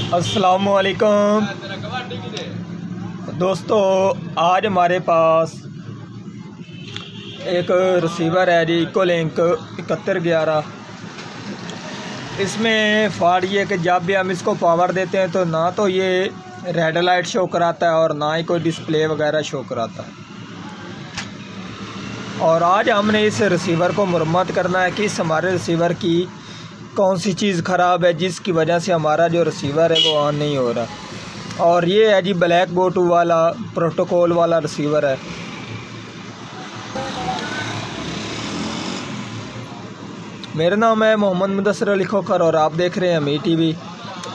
अस्सलामुअलैकुम दोस्तों, आज हमारे पास एक रिसीवर है जी, इकोलिंक 7111। इसमें फॉल्ट ये कि जब भी हम इसको पावर देते हैं तो ना तो ये रेड लाइट शो कराता है और ना ही कोई डिस्प्ले वगैरह शो कराता है। और आज हमने इस रिसीवर को मरम्मत करना है कि इस हमारे रिसीवर की कौन सी चीज़ ख़राब है जिसकी वजह से हमारा जो रिसीवर है वो ऑन नहीं हो रहा। और ये है जी ब्लैक गो-टू वाला प्रोटोकॉल वाला रिसीवर है। मेरा नाम है मोहम्मद मुदस्सिर अली खोखर और आप देख रहे हैं अमीर टीवी।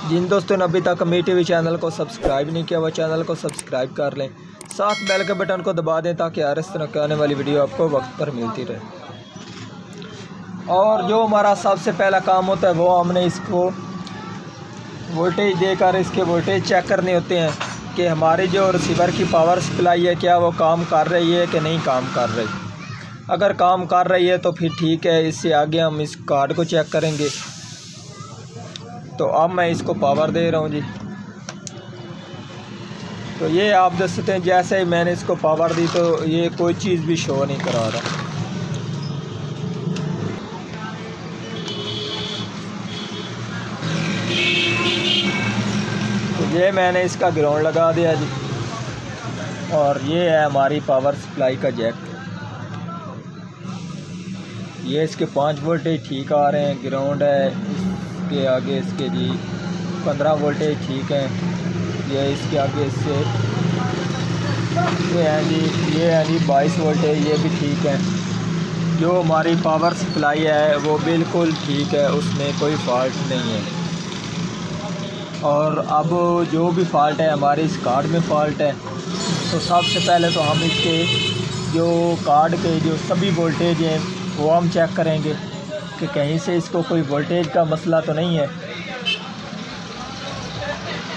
जिन दोस्तों ने अभी तक अमीर टीवी चैनल को सब्सक्राइब नहीं किया, वह चैनल को सब्सक्राइब कर लें, साथ बेल के बटन को दबा दें ताकि हर इस तरह की आने वाली वीडियो आपको वक्त पर मिलती रहे। और जो हमारा सबसे पहला काम होता है वो हमने इसको वोल्टेज देकर इसके वोल्टेज चेक करने होते हैं कि हमारी जो रिसीवर की पावर सप्लाई है क्या वो काम कर रही है कि नहीं काम कर रही। अगर काम कर रही है तो फिर ठीक है, इससे आगे हम इस कार्ड को चेक करेंगे। तो अब मैं इसको पावर दे रहा हूँ जी। तो ये आप देख सकते हैं, जैसे ही मैंने इसको पावर दी तो ये कोई चीज़ भी शो नहीं करा रहा। तो ये मैंने इसका ग्राउंड लगा दिया जी। और ये है हमारी पावर सप्लाई का जैक। ये इसके 5 वोल्टेज ठीक आ रहे हैं, ग्राउंड है इसके आगे इसके जी 15 वोल्टेज ठीक है। ये इसके आगे इससे ये है जी 22 वोल्टेज, ये भी ठीक है। जो हमारी पावर सप्लाई है वो बिल्कुल ठीक है, उसमें कोई फॉल्ट नहीं है। और अब जो भी फॉल्ट है हमारे इस कार्ड में फॉल्ट है, तो सबसे पहले तो हम इसके जो कार्ड के जो सभी वोल्टेज हैं वो हम चेक करेंगे कि कहीं से इसको कोई वोल्टेज का मसला तो नहीं है।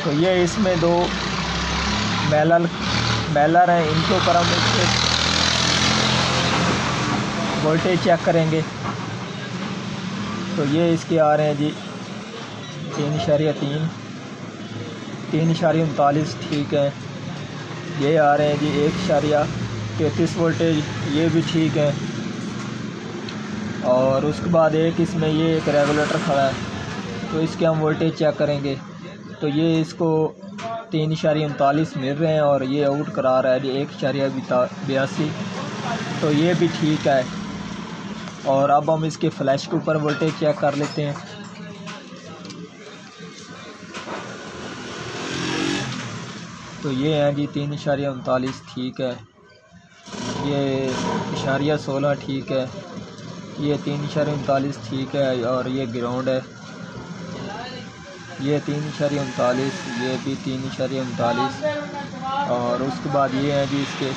तो ये इसमें 2 मेलर हैं, इनके ऊपर हम इसके वोल्टेज चेक करेंगे। तो ये इसके आ रहे हैं जी 3.3, 3.39 ठीक है। ये आ रहे हैं जी 1.33 वोल्टेज, ये भी ठीक है। और उसके बाद एक इसमें ये एक रेगुलेटर खड़ा है, तो इसके हम वोल्टेज चेक करेंगे। तो ये इसको 3.39 मिल रहे हैं और ये आउट करा रहा है जी 1.82, तो ये भी ठीक है। और अब हम इसके फ्लैश के ऊपर वोल्टेज चेक कर लेते हैं। तो ये है जी 3.39 ठीक है, ये 0.16 ठीक है, ये 3.39 ठीक है। और ये ग्राउंड है, ये 3.39, ये भी 3.39। और उसके बाद ये है जी इसके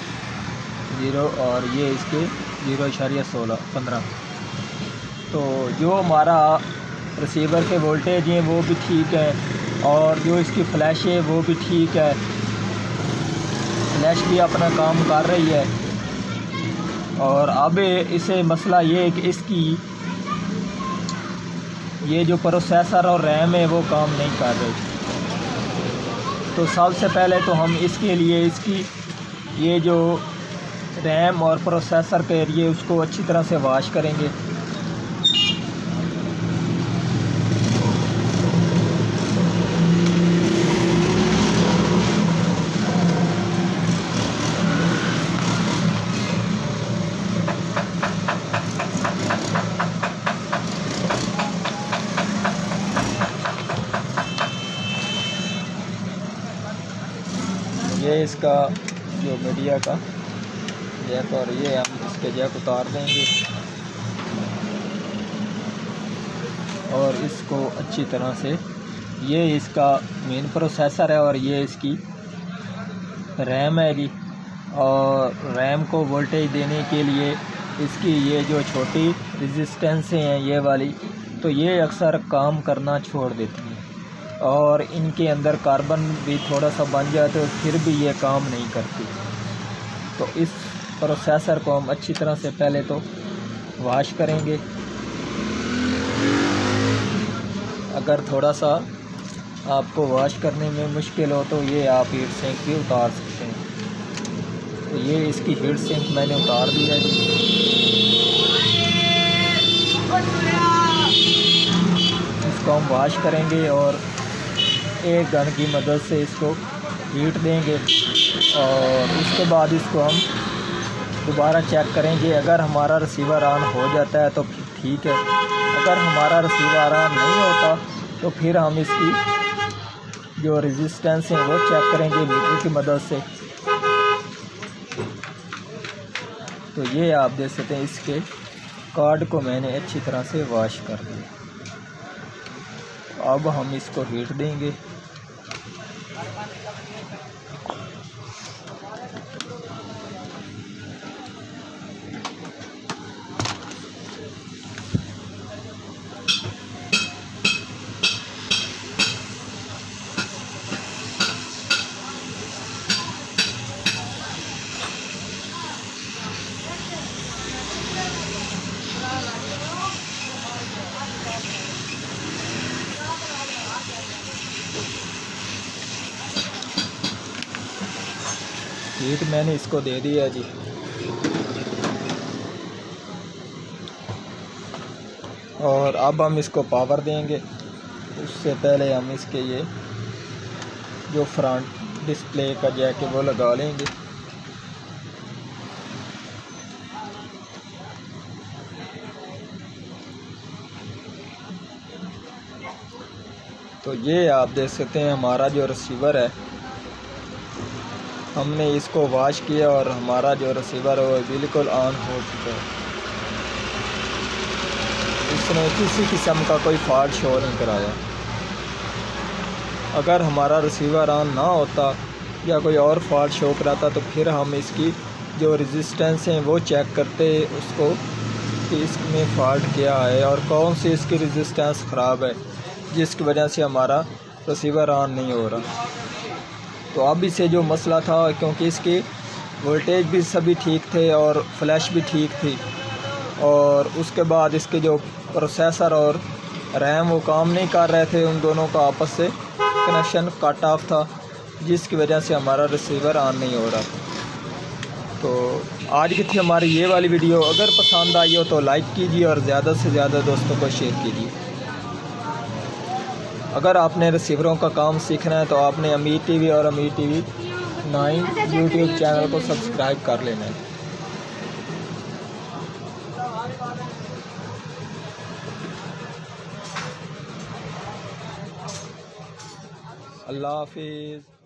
0 और ये इसके 0.15। तो जो हमारा रिसीवर के वोल्टेज हैं वो भी ठीक है और जो इसकी फ्लैश है वो भी ठीक है, फ्लैश भी अपना काम कर रही है। और अब इसे मसला ये है कि इसकी ये जो प्रोसेसर और रैम है वो काम नहीं कर रही। तो सबसे पहले तो हम इसके लिए इसकी ये जो रैम और प्रोसेसर के एरिए उसको अच्छी तरह से वॉश करेंगे। ये इसका जो मीडिया का जैक और ये हम इसके जैक उतार देंगे और इसको अच्छी तरह से, ये इसका मेन प्रोसेसर है और ये इसकी रैम है जी। और रैम को वोल्टेज देने के लिए इसकी ये जो छोटी रेजिस्टेंसें हैं ये वाली, तो ये अक्सर काम करना छोड़ देती हैं और इनके अंदर कार्बन भी थोड़ा सा बन जाए तो फिर भी ये काम नहीं करती। तो इस प्रोसेसर को हम अच्छी तरह से पहले तो वॉश करेंगे। अगर थोड़ा सा आपको वॉश करने में मुश्किल हो तो ये आप हीट सिंक भी उतार सकते हैं। तो ये इसकी हीट सिंक मैंने उतार दी है। इसको हम वॉश करेंगे और एक गन की मदद से इसको हीट देंगे और उसके बाद इसको हम दोबारा चेक करेंगे। अगर हमारा रिसीवर ऑन हो जाता है तो ठीक है, अगर हमारा रिसीवर ऑन नहीं होता तो फिर हम इसकी जो रेजिस्टेंस है वो चेक करेंगे मीटर की मदद से। तो ये आप देख सकते हैं, इसके कार्ड को मैंने अच्छी तरह से वॉश कर दिया। अब हम इसको हीट देंगे। हीट मैंने इसको दे दिया जी। और अब हम इसको पावर देंगे। उससे पहले हम इसके ये जो फ्रंट डिस्प्ले का जैक है वो लगा लेंगे। तो ये आप देख सकते हैं हमारा जो रिसीवर है, हमने इसको वॉश किया और हमारा जो रिसीवर है वो बिल्कुल ऑन हो चुका है। इसने किसी किस्म का कोई फॉल्ट शो नहीं कराया। अगर हमारा रिसीवर ऑन ना होता या कोई और फॉल्ट शो कराता तो फिर हम इसकी जो रेजिस्टेंस है वो चेक करते उसको कि इसमें फ़ॉल्ट क्या है और कौन सी इसकी रेजिस्टेंस ख़राब है जिसकी वजह से हमारा रिसीवर ऑन नहीं हो रहा। तो अब इससे जो मसला था, क्योंकि इसके वोल्टेज भी सभी ठीक थे और फ्लैश भी ठीक थी, और उसके बाद इसके जो प्रोसेसर और रैम वो काम नहीं कर रहे थे, उन दोनों का आपस से कनेक्शन कट ऑफ था जिसकी वजह से हमारा रिसीवर ऑन नहीं हो रहा। तो आज की थी हमारी ये वाली वीडियो। अगर पसंद आई हो तो लाइक कीजिए और ज़्यादा से ज़्यादा दोस्तों को शेयर कीजिए। अगर आपने रिसीवरों का काम सीखना है तो आपने अमीर टीवी और अमीर टीवी 9 यूट्यूब चैनल को सब्सक्राइब कर लेना है। अल्लाह हाफिज़।